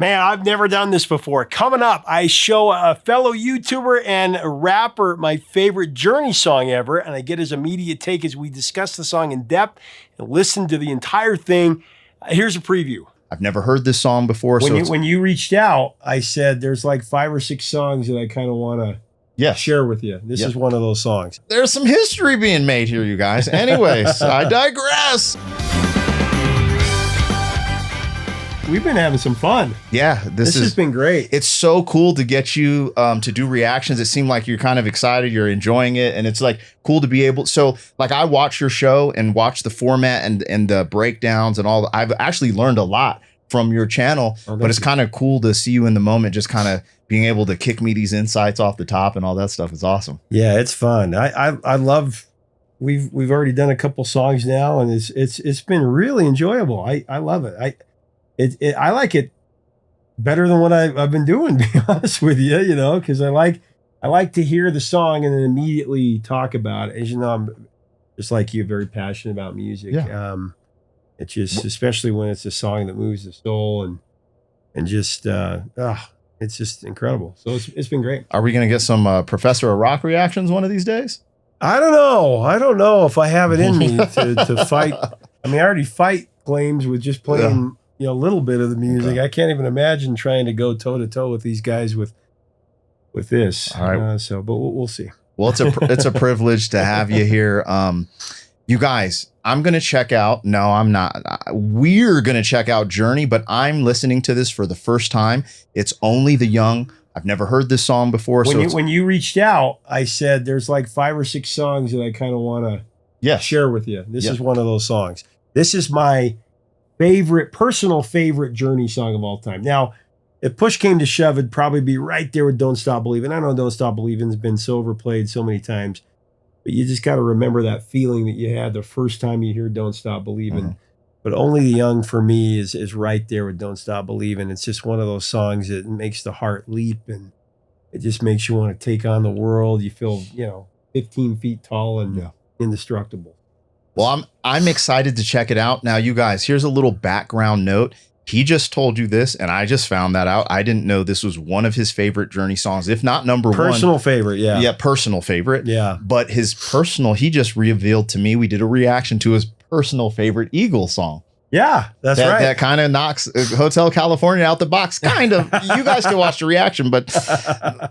Man, I've never done this before. Coming up, I show a fellow YouTuber and rapper my favorite Journey song ever, and I get his immediate take as we discuss the song in depth and listen to the entire thing. Here's a preview. I've never heard this song before. When you reached out, I said there's like 5 or 6 songs that I kind of want to share with you. This is one of those songs. There's some history being made here, you guys. Anyways, I digress. We've been having some fun. Yeah, this has been great. It's so cool to get you to do reactions. It seemed like you're kind of excited, you're enjoying it, and it's like cool to be able. So like I watch your show and watch the format and the breakdowns and all. I've actually learned a lot from your channel, but it's kind of cool to see you in the moment, just kind of being able to kick me these insights off the top and all that stuff is awesome. Yeah, it's fun. I love. We've already done a couple songs now, and it's been really enjoyable. I love it. I like it better than what I've been doing, to be honest with you, because I like to hear the song and then immediately talk about it. As you know, I'm just like you, very passionate about music. Yeah. It's just, especially when it's a song that moves the soul and just, it's just incredible. So it's been great. Are we going to get some Professor of Rock reactions one of these days? I don't know if I have it in me to fight. I mean, I already fight claims with just playing, a little bit of the music. I can't even imagine trying to go toe to toe with these guys with this. All right. But we'll see. Well, it's a privilege to have you here. You guys, I'm going to check out. No, I'm not. We're going to check out Journey, but I'm listening to this for the first time. It's Only the Young. I've never heard this song before. When you reached out, I said there's like 5 or 6 songs that I kind of want to share with you. This is one of those songs. This is my personal favorite Journey song of all time. Now, if push came to shove, it'd probably be right there with Don't Stop Believin'. I know Don't Stop Believin' has been so overplayed so many times, but you just got to remember that feeling that you had the first time you hear Don't Stop Believin'. Mm-hmm. But Only the Young for me is right there with Don't Stop Believin'. It's just one of those songs that makes the heart leap, and it just makes you want to take on the world. You feel, 15 feet tall and indestructible. Well, I'm excited to check it out. Now, you guys, here's a little background note. He just told you this, and I just found that out. I didn't know this was one of his favorite Journey songs, if not number one. Personal favorite, yeah. Yeah, personal favorite. Yeah. But he just revealed to me, we did a reaction to his personal favorite Eagles song. Yeah, that's right. That kind of knocks Hotel California out the box, kind of. You guys can watch the reaction, but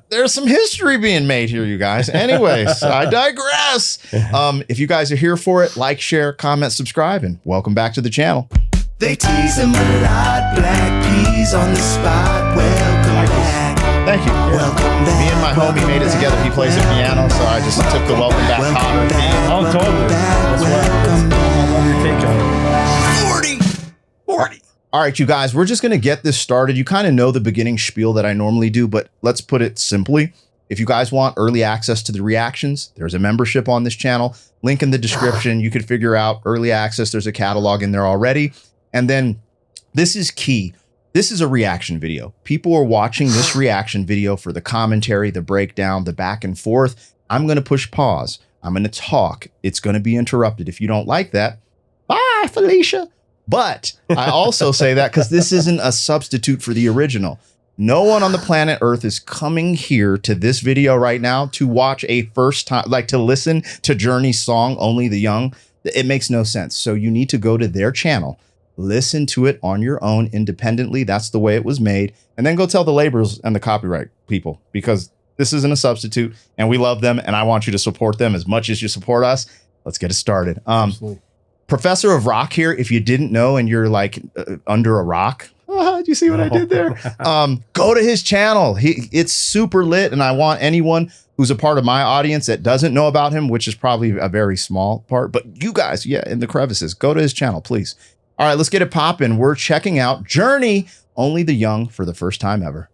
there's some history being made here, you guys. Anyways, I digress. If you guys are here for it, like, share, comment, subscribe, and welcome back to the channel. They tease him a lot, black peas on the spot. Welcome back. Thank you. Welcome back. Me and my homie made it together. He plays the piano, so I just took the welcome back Connor theme. Oh, totally. That's right. I love your take on it. 40. All right, you guys, we're just going to get this started. You kind of know the beginning spiel that I normally do, but let's put it simply. If you guys want early access to the reactions, there's a membership on this channel. Link in the description. You could figure out early access. There's a catalog in there already. And then this is key. This is a reaction video. People are watching this reaction video for the commentary, the breakdown, the back and forth. I'm going to push pause. I'm going to talk. It's going to be interrupted. If you don't like that, bye, Felicia. But I also say that because this isn't a substitute for the original. No one on the planet Earth is coming here to this video right now to watch a first time, like to listen to Journey's song, Only the Young. It makes no sense. So you need to go to their channel, listen to it on your own independently. That's the way it was made. And then go tell the labels and the copyright people, because this isn't a substitute and we love them. And I want you to support them as much as you support us. Let's get it started. Absolutely. Professor of Rock here. If you didn't know and you're like under a rock, do you see what I did there? Go to his channel. It's super lit. And I want anyone who's a part of my audience that doesn't know about him, which is probably a very small part, but you guys, in the crevices, go to his channel, please. All right, let's get it popping. We're checking out Journey, Only the Young for the first time ever.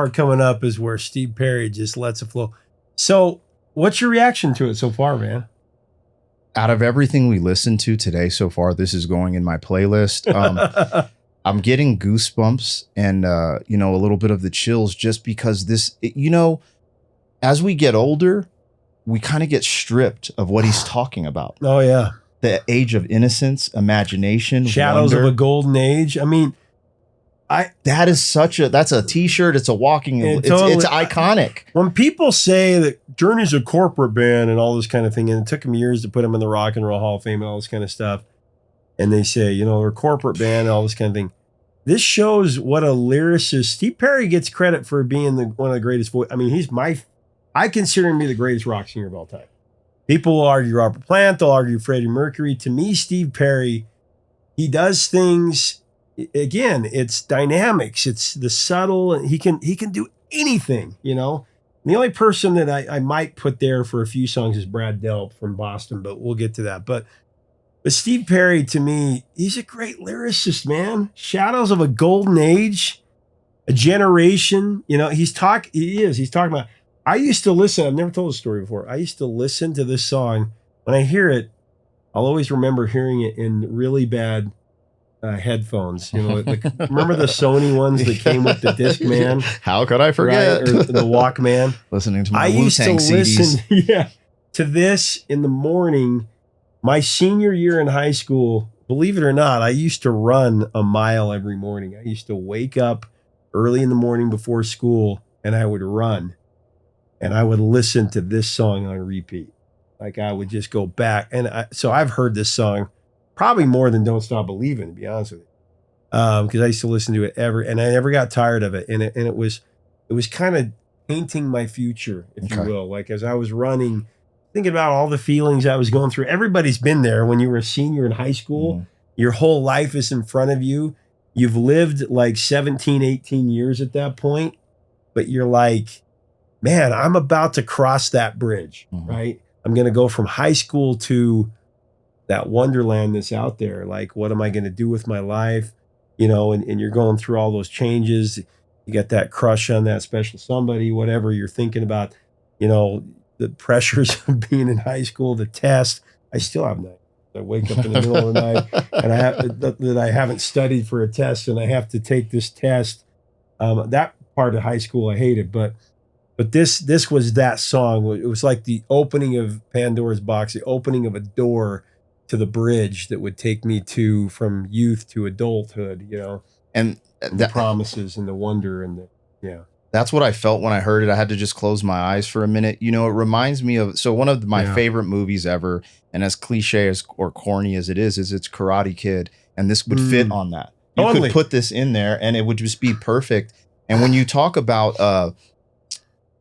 part coming up is where Steve Perry just lets it flow. So what's your reaction to it so far, man? Out of everything we listened to today so far, this is going in my playlist. I'm getting goosebumps and, a little bit of the chills just because as we get older, we kind of get stripped of what he's talking about. Oh, yeah. The age of innocence, imagination, shadows wonder. of a golden age. I mean, that's a t-shirt. It's a walking. It's iconic. When people say that Journey's a corporate band and all this kind of thing, and it took them years to put them in the Rock and Roll Hall of Fame and all this kind of stuff, and they say, they're a corporate band and all this kind of thing. This shows what a lyricist. Steve Perry gets credit for being one of the greatest voice. I mean, I consider him to be the greatest rock singer of all time. People will argue Robert Plant, they'll argue Freddie Mercury. To me, Steve Perry, he does things. Again, it's dynamics. It's the subtle, and he can do anything, And the only person that I might put there for a few songs is Brad Delp from Boston, but we'll get to that. But Steve Perry, to me, he's a great lyricist, man. Shadows of a Golden Age, a generation. He's talking about. I used to listen. I've never told this story before. I used to listen to this song. When I hear it, I'll always remember hearing it in really bad headphones. Remember the Sony ones that came with the Discman? How could I forget? Right? Or the Walkman. Listening to my Wu-Tang CDs. Listen, to this in the morning. My senior year in high school, believe it or not, I used to run a mile every morning. I used to wake up early in the morning before school, and I would run, and I would listen to this song on repeat. Like I would just go back, so I've heard this song probably more than "Don't Stop Believing," to be honest with you, because I used to listen to it and I never got tired of it. And it was kind of painting my future, if you will. Like as I was running, thinking about all the feelings I was going through. Everybody's been there when you were a senior in high school. Mm. Your whole life is in front of you. You've lived like 17, 18 years at that point, but you're like, man, I'm about to cross that bridge, right? I'm going to go from high school to that wonderland that's out there. Like, what am I going to do with my life? And you're going through all those changes. You got that crush on that special somebody, whatever you're thinking about, the pressures of being in high school, the test. I still have nights. I wake up in the middle of the night and I haven't studied for a test and I have to take this test. That part of high school I hated, but this was that song. It was like the opening of Pandora's box, the opening of a door to the bridge that would take me from youth to adulthood, and the promises and the wonder and That's what I felt when I heard it. I had to just close my eyes for a minute. It reminds me of, one of my favorite movies ever, and as cliche or corny as it is it's Karate Kid. And this would fit on that. You could put this in there and it would just be perfect. And when you talk about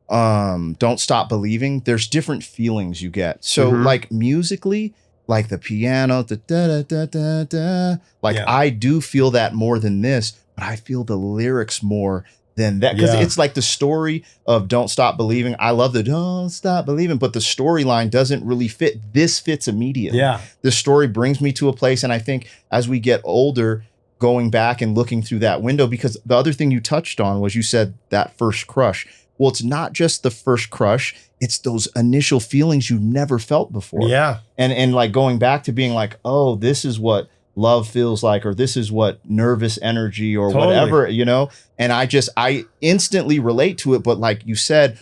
Don't Stop Believing, there's different feelings you get. So like musically, like the piano, the da da da da da. I do feel that more than this, but I feel the lyrics more than that, because it's like the story of Don't Stop Believing. I love the Don't Stop Believing, but the storyline doesn't really fit. This fits immediately. The story brings me to a place, and I think as we get older, going back and looking through that window, because the other thing you touched on was you said that first crush. Well, it's not just the first crush, it's those initial feelings you never felt before. And like going back to being like, oh, this is what love feels like, or this is what nervous energy or whatever, and I instantly relate to it. But like you said,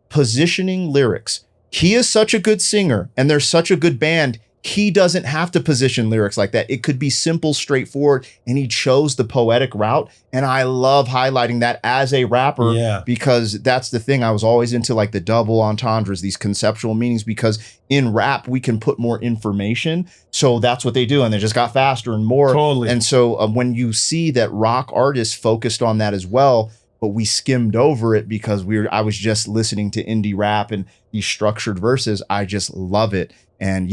positioning lyrics, he is such a good singer and there's such a good band. He doesn't have to position lyrics like that. It could be simple, straightforward, and he chose the poetic route. And I love highlighting that as a rapper, because that's the thing. I was always into like the double entendres, these conceptual meanings, because in rap, we can put more information. So that's what they do. And they just got faster and more. And so when you see that rock artists focused on that as well, but we skimmed over it because I was just listening to indie rap and these structured verses. I just love it. And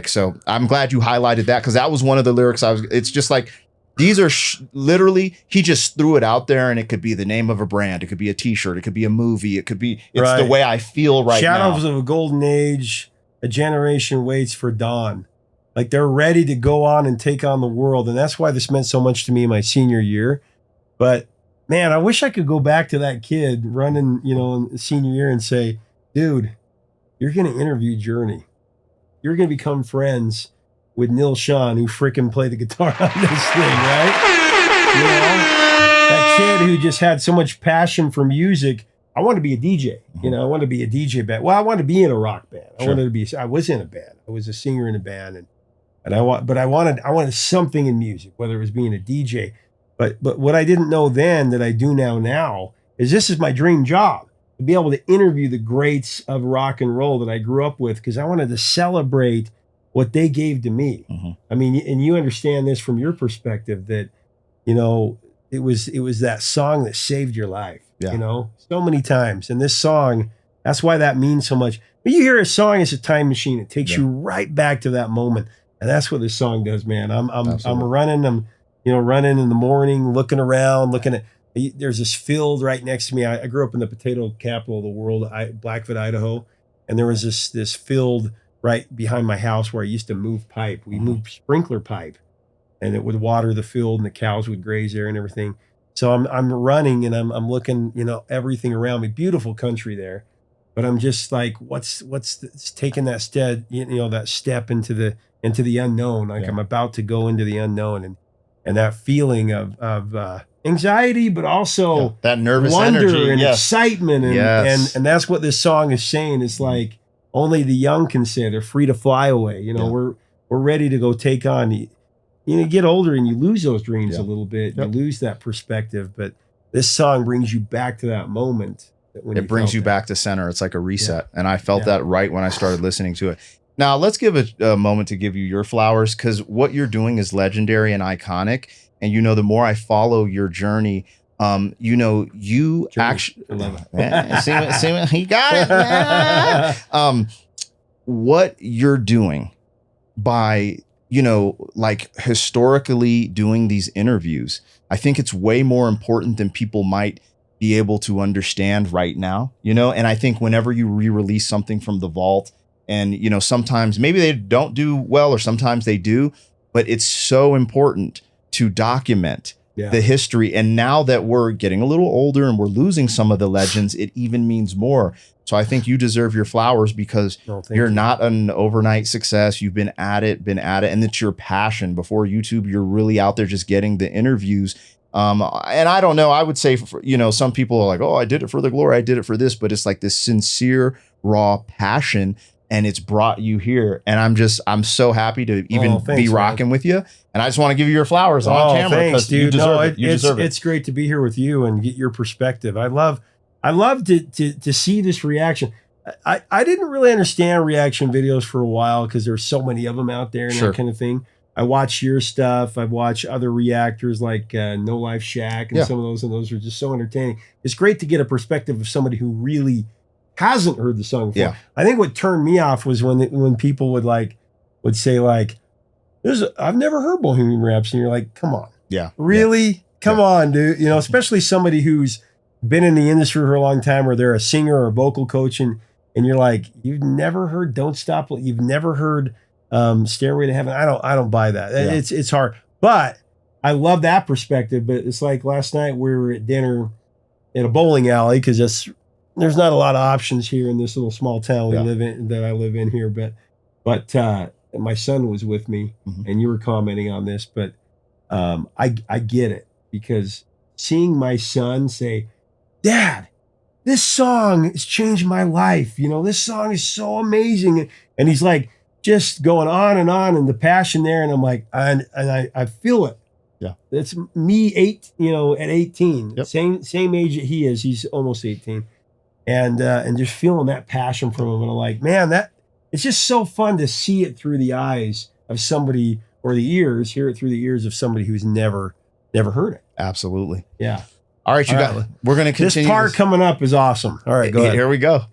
so I'm glad you highlighted that, because that was one of the lyrics it's just like, these are literally, he just threw it out there, and it could be the name of a brand. It could be a t-shirt. It could be a movie. It's the way I feel right now. Shadows of a Golden Age, a generation waits for dawn. Like they're ready to go on and take on the world. And that's why this meant so much to me in my senior year. But man, I wish I could go back to that kid running, in senior year and say, dude, you're going to interview Journey. You're going to become friends with Neil Sean, who freaking played the guitar on this thing, right? That kid who just had so much passion for music. I wanted to be a DJ. I wanted to be a DJ band. Well, I wanted to be in a rock band. Sure. I was in a band. I was a singer in a band, and I wanted something in music, whether it was being a DJ. But what I didn't know then that I do now is this is my dream job, to be able to interview the greats of rock and roll that I grew up with, because I wanted to celebrate what they gave to me. I mean, and you understand this from your perspective that, it was that song that saved your life, so many times. And this song, that's why that means so much. When you hear a song, it's a time machine. It takes you right back to that moment. And that's what this song does, man. I'm running, running in the morning, looking around, there's this field right next to me. I grew up in the potato capital of the world, Blackfoot, Idaho. And there was this field right behind my house where I used to move pipe. We moved sprinkler pipe, and it would water the field, and the cows would graze there and everything. So I'm running, and I'm looking, everything around me. Beautiful country there, but I'm just like, what's taking that step, that step into the unknown. Like I'm about to go into the unknown, and that feeling of anxiety, but also that nervous wonder energy and excitement, and that's what this song is saying. It's like only the young can say they're free to fly away. We're ready to go take on. You get older and you lose those dreams a little bit. You lose that perspective, but this song brings you back to that moment. It brings you back to center. It's like a reset, and I felt that right when I started listening to it. Now let's give a moment to give you your flowers, because what you're doing is legendary and iconic. And the more I follow your journey, you actually see what he got it. What you're doing by like historically doing these interviews, I think it's way more important than people might be able to understand right now. And I think whenever you re-release something from the vault, and sometimes maybe they don't do well, or sometimes they do, but it's so important to document the history. And now that we're getting a little older and we're losing some of the legends, it even means more. So I think you deserve your flowers, because you're not an overnight success. You've been at it, and it's your passion. Before YouTube, you're really out there just getting the interviews. And I don't know, I would say, some people are like, oh, I did it for the glory, I did it for this, but it's like this sincere, raw passion, and it's brought you here. And I'm so happy to even be rocking with you. And I just want to give you your flowers on camera. Thanks, dude. You deserve it. You deserve it. It's great to be here with you and get your perspective. I love to see this reaction. I didn't really understand reaction videos for a while, because there's so many of them out there and that kind of thing. I watch your stuff. I've watched other reactors like No Life Shack and some of those, and those are just so entertaining. It's great to get a perspective of somebody who really hasn't heard the song before. I think what turned me off was when people would say like, I've never heard Bohemian Rhapsody. And you're like, come on. Really? Come on, dude. Especially somebody who's been in the industry for a long time, or they're a singer or a vocal coach, and you're like, you've never heard Don't Stop. You've never heard Stairway to Heaven. I don't buy that. It's hard, but I love that perspective. But it's like last night we were at dinner in a bowling alley, because there's not a lot of options here in this little small town we live in, that I live in here. But my son was with me, and you were commenting on this, but I get it, because seeing my son say, Dad, this song has changed my life. This song is so amazing. And he's like, just going on, and the passion there. And I'm like, and I feel it. Yeah. That's me at 18, same age that he is. He's almost 18. And just feeling that passion from him. And I'm like, man, it's just so fun to see it through the eyes of somebody, or hear it through the ears of somebody who's never heard it. Absolutely. Yeah. All right, guys, we're going to continue. This part coming up is awesome. All right, go ahead. Here we go.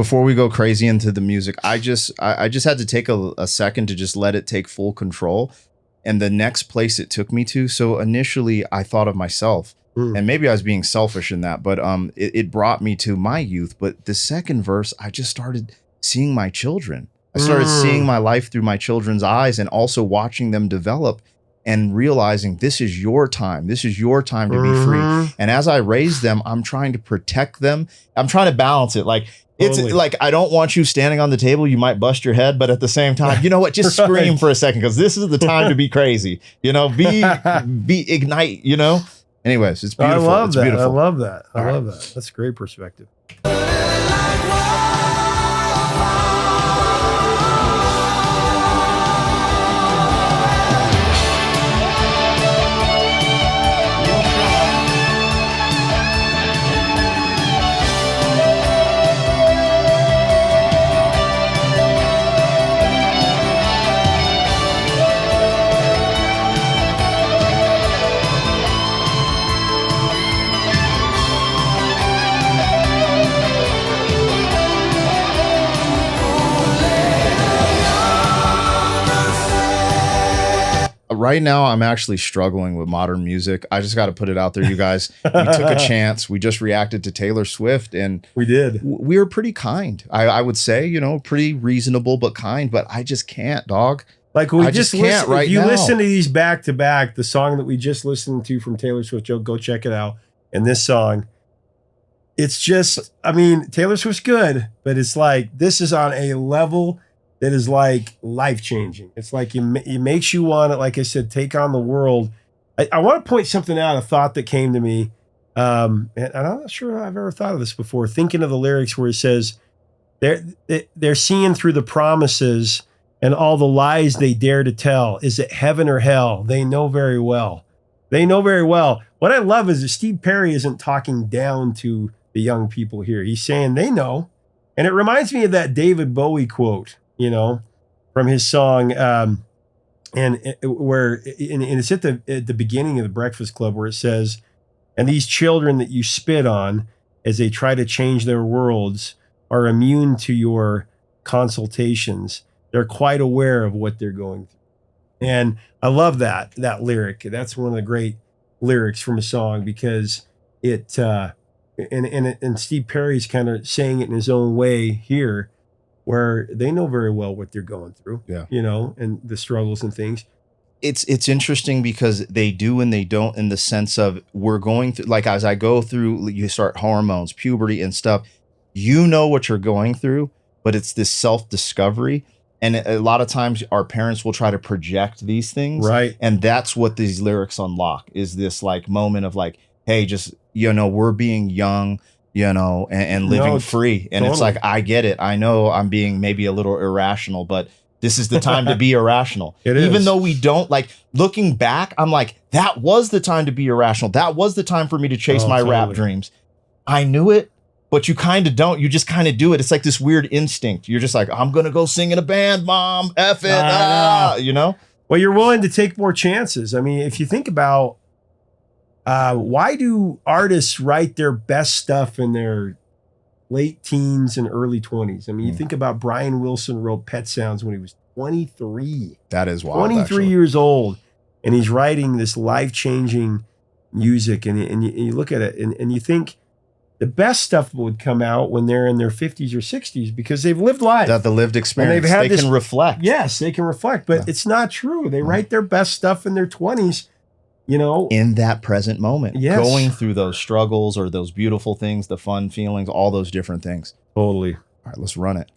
before we go crazy into the music, I just had to take a second to just let it take full control. And the next place it took me to. So initially I thought of myself, and maybe I was being selfish in that, but it brought me to my youth. But the second verse, I just started seeing my children. I started seeing my life through my children's eyes, and also watching them develop and realizing this is your time. This is your time to be free. And as I raise them, I'm trying to protect them. I'm trying to balance it. Like, it's like, I don't want you standing on the table. You might bust your head, but at the same time, you know what? Just scream for a second, because this is the time to be crazy. You know, be ignite. You know. Anyways, it's beautiful. I love it's that. beautiful. I love that. I love that. That's a great perspective. Right now, I'm actually struggling with modern music. I just got to put it out there, you guys. We took a chance. We just reacted to Taylor Swift, and we did. We were pretty kind. I would say, you know, pretty reasonable but kind. But I just can't, dog. Like we I just can't right if you now. listen to these back to back, the song that we just listened to from Taylor Swift, Joe, go check it out. And this song, it's just, I mean, Taylor Swift's good, but it's like this is on a level that is like life-changing. It's like it makes you want to, like I said, take on the world. I want to point something out, a thought that came to me. And I'm not sure I've ever thought of this before. Thinking of the lyrics where it says, they're seeing through the promises and all the lies they dare to tell. Is it heaven or hell? They know very well. They know very well. What I love is that Steve Perry isn't talking down to the young people here. He's saying they know. And it reminds me of that David Bowie quote, you know, from his song, where it's at the beginning of the Breakfast Club, where it says, "And these children that you spit on as they try to change their worlds are immune to your consultations. They're quite aware of what they're going through." And I love that lyric. That's one of the great lyrics from a song, because it and Steve Perry's kind of saying it in his own way here, where they know very well what they're going through, you know, and the struggles and things. It's interesting because they do and they don't, in the sense of we're going through, like as I go through, you start hormones, puberty and stuff, you know what you're going through, but it's this self-discovery. And a lot of times our parents will try to project these things. Right. And that's what these lyrics unlock, is this like moment of like, hey, just, you know, we're being young, you know, and living free. And It's like, I get it. I know I'm being maybe a little irrational, but this is the time to be irrational. Even though we don't, like, looking back, I'm like, that was the time to be irrational. That was the time for me to chase my rap dreams. I knew it, but you kind of don't. You just kind of do it. It's like this weird instinct. You're just like, I'm going to go sing in a band, mom. F it. You know? Well, you're willing to take more chances. I mean, if you think about, why do artists write their best stuff in their late teens and early 20s? I mean, you think about Brian Wilson wrote Pet Sounds when he was 23. That is wild. 23 actually. years old, and he's writing this life-changing music. And you look at it, and you think the best stuff would come out when they're in their 50s or 60s, because they've lived life. That the lived experience. And they can reflect. Yes, they can reflect, but it's not true. They write their best stuff in their 20s. You know, in that present moment, yes, going through those struggles or those beautiful things, the fun feelings, all those different things. Totally. All right, let's run it.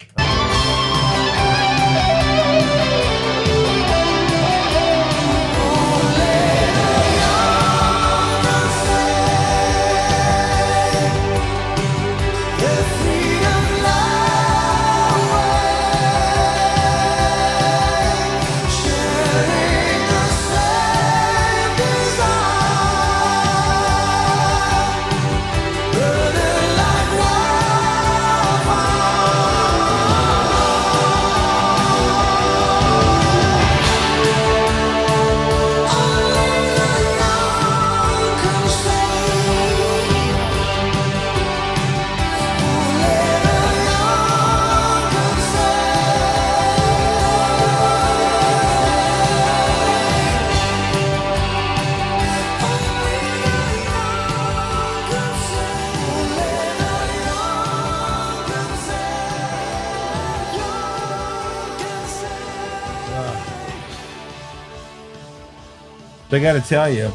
So I got to tell you,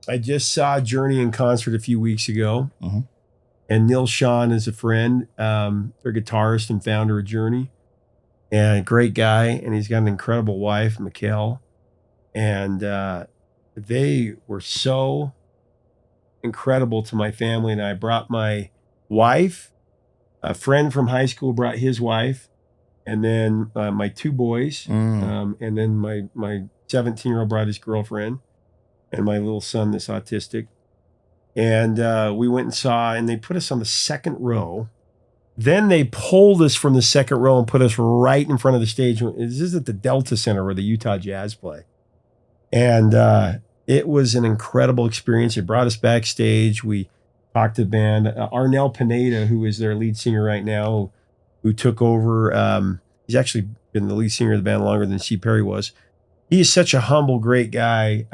I just saw Journey in concert a few weeks ago, and Neil Schon is a friend. They're guitarist and founder of Journey, and a great guy. And he's got an incredible wife, Mikkel, and they were so incredible to my family. And I brought my wife, a friend from high school brought his wife, and then my two boys, and then my 17-year-old brought his girlfriend, and my little son that's autistic. And we went and saw, and they put us on the second row. Then they pulled us from the second row and put us right in front of the stage. This is at the Delta Center where the Utah Jazz play. And it was an incredible experience. It brought us backstage. We talked to the band. Arnel Pineda, who is their lead singer right now, who took over. He's actually been the lead singer of the band longer than Steve Perry was. He is such a humble, great guy.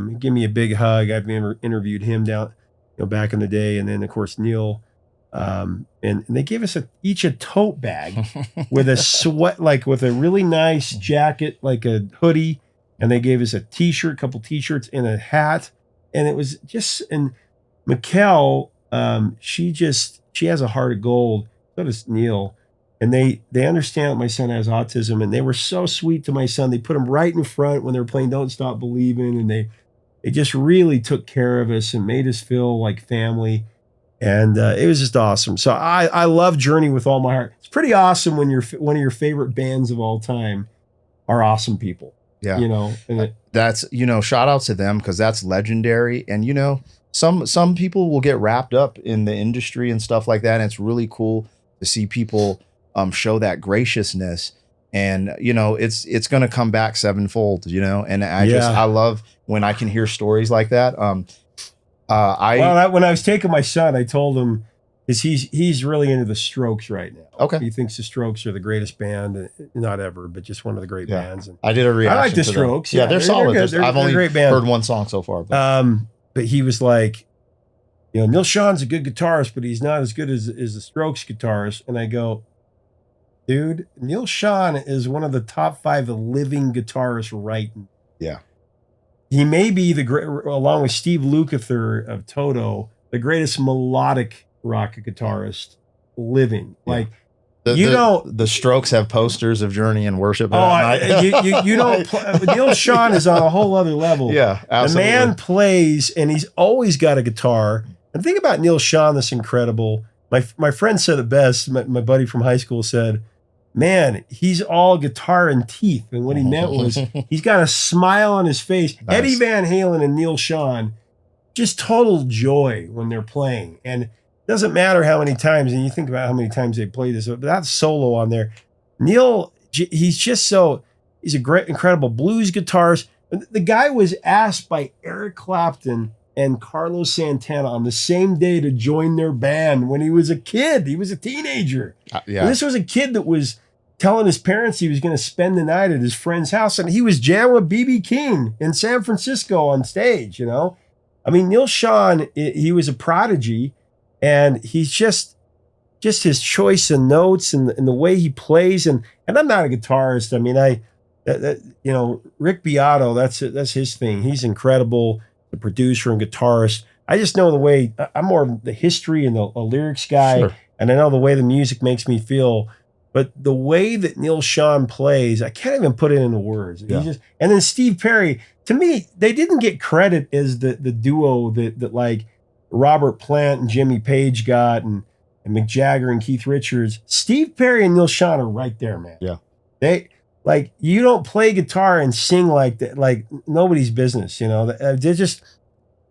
He gave me a big hug. I've interviewed him down, back in the day. And then, of course, Neil. And they gave us each a tote bag with a with a really nice jacket, like a hoodie. And they gave us a t-shirt, couple t-shirts, and a hat. And it was just, and Mikkel, she has a heart of gold. So does Neil. And they understand that my son has autism, and they were so sweet to my son. They put him right in front when they were playing Don't Stop Believing, and they just really took care of us and made us feel like family. And it was just awesome. So I love Journey with all my heart. It's pretty awesome when one of your favorite bands of all time are awesome people. Yeah. And that's, shout out to them, because that's legendary. And, some people will get wrapped up in the industry and stuff like that. And it's really cool to see people show that graciousness, and it's going to come back sevenfold, and I love when I can hear stories like that. When I was taking my son, I told him, because he's really into the Strokes right now. Okay. He thinks the Strokes are the greatest band, not ever, but just one of the great bands. And I did a reaction. I like the Strokes. Yeah, they're solid. I've only great band. heard one song so far. But he was like, Neil Schon's a good guitarist, but he's not as good as the Strokes guitarist. And I go, dude, Neil Schon is one of the top 5 living guitarists right now. Yeah. He may be along with Steve Lukather of Toto, the greatest melodic rock guitarist living. Yeah. Like, the Strokes have posters of Journey and Worship. You don't. Neil Schon is on a whole other level. Yeah, absolutely. The man plays, and he's always got a guitar. And think about Neil Schon, that's incredible. My friend said it best. My buddy from high school said, man, he's all guitar and teeth. And what he meant was he's got a smile on his face. Nice. Eddie Van Halen and Neil Schon, just total joy when they're playing. And it doesn't matter how many times, and you think about how many times they play this, but that solo on there. Neil, he's a great, incredible blues guitarist. The guy was asked by Eric Clapton and Carlos Santana on the same day to join their band when he was a kid. He was a teenager. And this was a kid that was telling his parents he was going to spend the night at his friend's house, and he was jamming with B.B. King in San Francisco on stage, I mean, Neil Schon, he was a prodigy, and he's just his choice in notes and the way he plays. And I'm not a guitarist. I mean, Rick Beato, that's his thing. He's incredible, the producer and guitarist. I just know the way, I'm more of the history and the lyrics guy, sure. And I know the way the music makes me feel. But the way that Neil Schon plays, I can't even put it into words. Yeah. And then Steve Perry, to me, they didn't get credit as the duo that like Robert Plant and Jimmy Page got, and Mick Jagger and Keith Richards. Steve Perry and Neil Schon are right there, man. Yeah. They, like, you don't play guitar and sing like that, like nobody's business, They're just,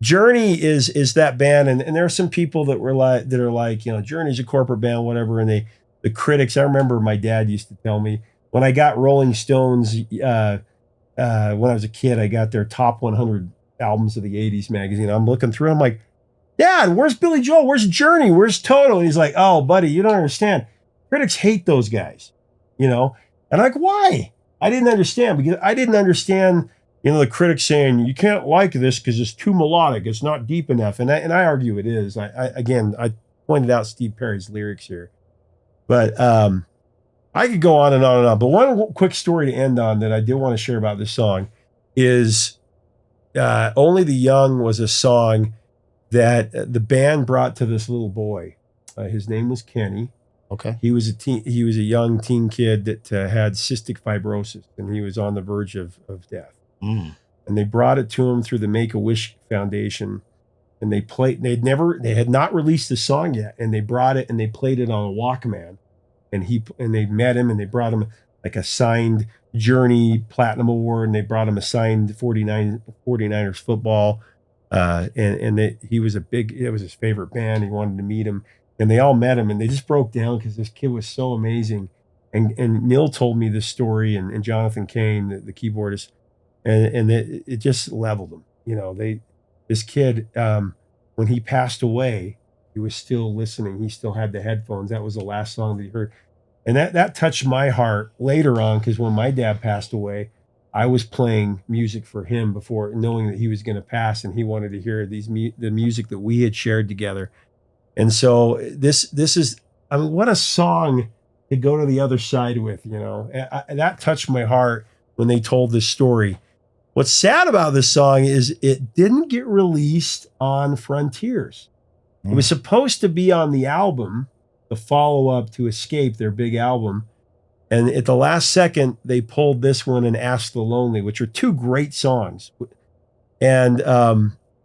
Journey is that band. And there are some people that are like, Journey's a corporate band, whatever. And the critics, I remember my dad used to tell me when I got Rolling Stones, when I was a kid, I got their top 100 albums of the 80s magazine. I'm looking through, I'm like, Dad, where's Billy Joel? Where's Journey? Where's Toto? And he's like, oh, buddy, you don't understand. Critics hate those guys, And I'm like, why? I didn't understand, because I didn't understand, the critics saying you can't like this because it's too melodic. It's not deep enough. And I argue it is. I pointed out Steve Perry's lyrics here. But I could go on and on and on. But one quick story to end on that I did want to share about this song is Only the Young was a song that the band brought to this little boy. His name was Kenny. Okay. He was a young teen kid that had cystic fibrosis, and he was on the verge of death. Mm. And they brought it to him through the Make-A-Wish Foundation, and they had not released the song yet, and they brought it and they played it on a Walkman, and they met him and they brought him like a signed Journey Platinum Award, and they brought him a signed 49ers football, he was it was his favorite band. He wanted to meet him. And they all met him, and they just broke down because this kid was so amazing. And Neil told me this story, and Jonathan Kane, the keyboardist, and it just leveled them. You know, this kid, when he passed away, he was still listening. He still had the headphones. That was the last song that he heard, and that touched my heart later on, because when my dad passed away, I was playing music for him before, knowing that he was going to pass, and he wanted to hear the music that we had shared together. And so this is, I mean, what a song to go to the other side with, you know. That touched my heart when they told this story. What's sad about this song is it didn't get released on Frontiers. It was supposed to be on the album, the follow-up to Escape, their big album. And at the last second, they pulled this one and Ask the Lonely, which are two great songs. And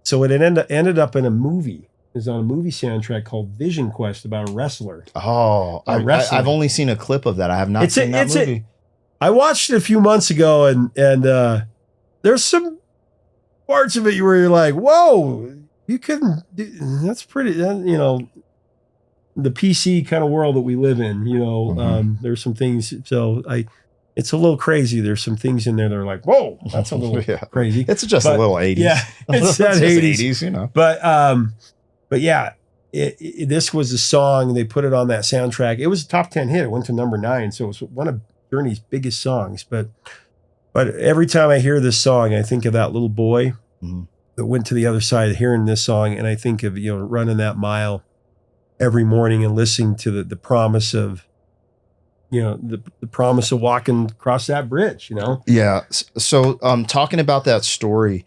so it ended up in a movie. Is on a movie soundtrack called Vision Quest about a wrestler. Oh, I've only seen a clip of that. I have not seen that movie. I watched it a few months ago, and there's some parts of it where you're like, whoa, you couldn't, that's pretty, you know, the PC kind of world that we live in, you know, there's some things. So it's a little crazy. There's some things in there that are like, whoa, that's a little crazy. It's just a little 80s. Yeah, it's that 80s, you know. But yeah, this was a song. They put it on that soundtrack. It was a top 10 hit. It went to number 9. So it was one of Journey's biggest songs. But every time I hear this song, I think of that little boy that went to the other side hearing this song. And I think of, you know, running that mile every morning and listening to the promise of, you know, the promise of walking across that bridge, you know? Yeah. So talking about that story,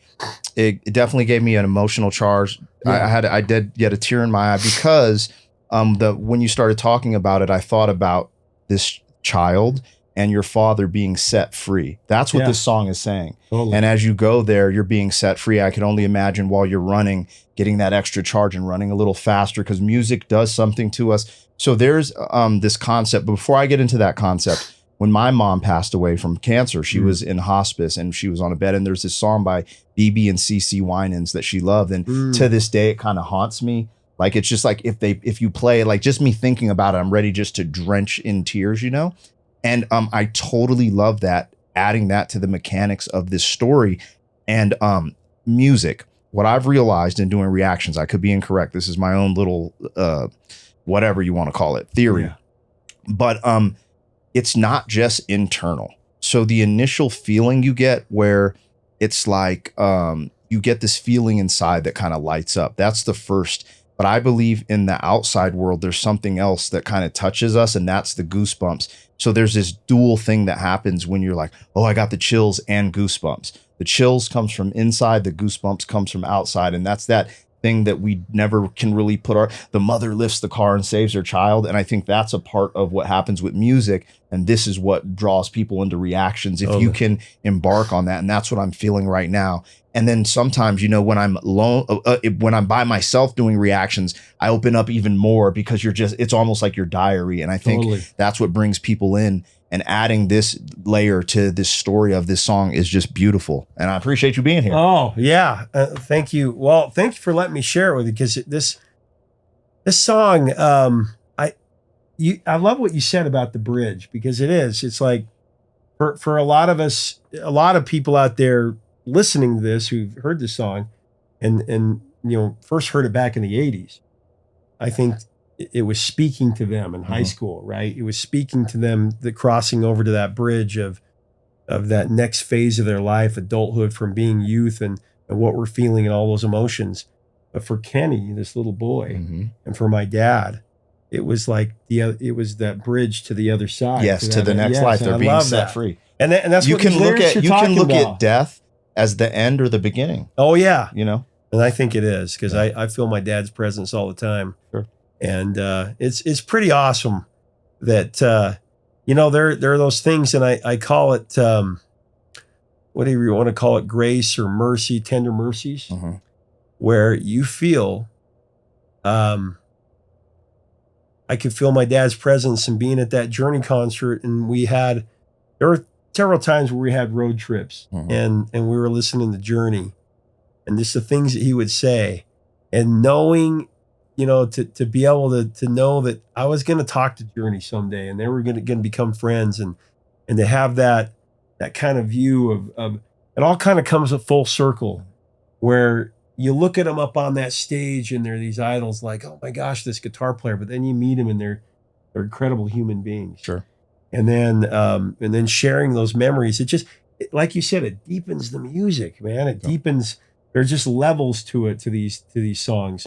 it definitely gave me an emotional charge. Yeah. I did get a tear in my eye because when you started talking about it, I thought about this child and your father being set free. That's what this song is saying. Totally. And as you go there, you're being set free. I can only imagine while you're running, getting that extra charge and running a little faster, because music does something to us. So there's this concept. But before I get into that concept, when my mom passed away from cancer, she was in hospice and she was on a bed. And there's this song by BB and CeCe Winans that she loved. And to this day, it kind of haunts me. Like, it's just like if you play, like, just me thinking about it, I'm ready just to drench in tears, you know? And I totally love that, adding that to the mechanics of this story. And music, what I've realized in doing reactions, I could be incorrect. This is my own little, whatever you want to call it, theory. Yeah. But it's not just internal. So the initial feeling you get where it's like you get this feeling inside that kind of lights up. That's the first. But I believe in the outside world, there's something else that kind of touches us, and that's the goosebumps. So there's this dual thing that happens when you're like, oh, I got the chills and goosebumps. The chills comes from inside, the goosebumps comes from outside. And that's that thing that we never can really put the mother lifts the car and saves her child. And I think that's a part of what happens with music. And this is what draws people into reactions if you can embark on that. And that's what I'm feeling right now. And then sometimes, you know, when I'm alone, when I'm by myself doing reactions, I open up even more because it's almost like your diary. And I think that's what brings people in, and adding this layer to this story of this song is just beautiful. And I appreciate you being here. Oh, yeah. Thank you. Well, thank you for letting me share it with you, because this song, I love what you said about the bridge, because it's like for a lot of us, a lot of people out there listening to this who've heard this song and you know, first heard it back in the 80s. I think it was speaking to them in high school, right? It was speaking to them, the crossing over to that bridge of that next phase of their life, adulthood, from being youth and what we're feeling and all those emotions. But for Kenny, this little boy, and for my dad, it was like it was that bridge to the other side. Yes, to the next life. They're being set free. And that's you what can look at. You can look at death as the end or the beginning. Oh yeah, You know, and I think it is because I feel my dad's presence all the time. Sure. And it's pretty awesome that you know there are those things, and I call it whatever you want to call it, grace or mercy, tender mercies, where you feel. I could feel my dad's presence and being at that Journey concert, and there were several times where we had road trips, and we were listening to Journey, and just the things that he would say, and knowing, you know, to be able to know that I was going to talk to Journey someday, and they were going to become friends, and to have that kind of view of it all kind of comes a full circle, where you look at them up on that stage and they're these idols, like, oh my gosh, this guitar player. But then you meet them and they're incredible human beings. Sure. And then sharing those memories, like you said, it deepens the music, man. It deepens. There's just levels to it, to these songs.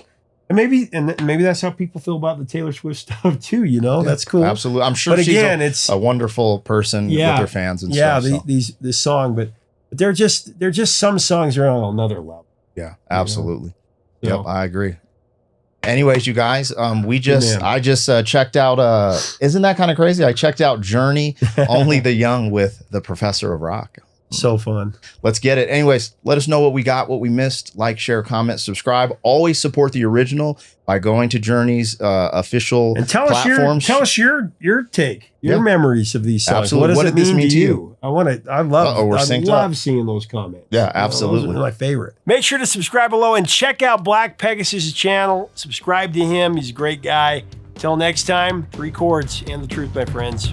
And maybe that's how people feel about the Taylor Swift stuff too. You know, that's cool. Absolutely. I'm sure she's it's a wonderful person with her fans and stuff. Yeah, this song, but they're just some songs are on another level. Yeah, absolutely. You know? Yep, I agree. Anyways, you guys, I just checked out, isn't that kind of crazy? I checked out Journey, Only the Young with the Professor of Rock. So fun. Let's get it. Anyways, let us know what we got, what we missed. Like, share, comment, subscribe. Always support the original by going to Journey's official and tell platforms. Tell us your take, your memories of these songs. Absolutely. What does it mean to you? I love seeing those comments. Yeah, absolutely. Those are my favorite. Make sure to subscribe below and check out Black Pegasus' channel. Subscribe to him. He's a great guy. Till next time, 3 chords and the truth, my friends.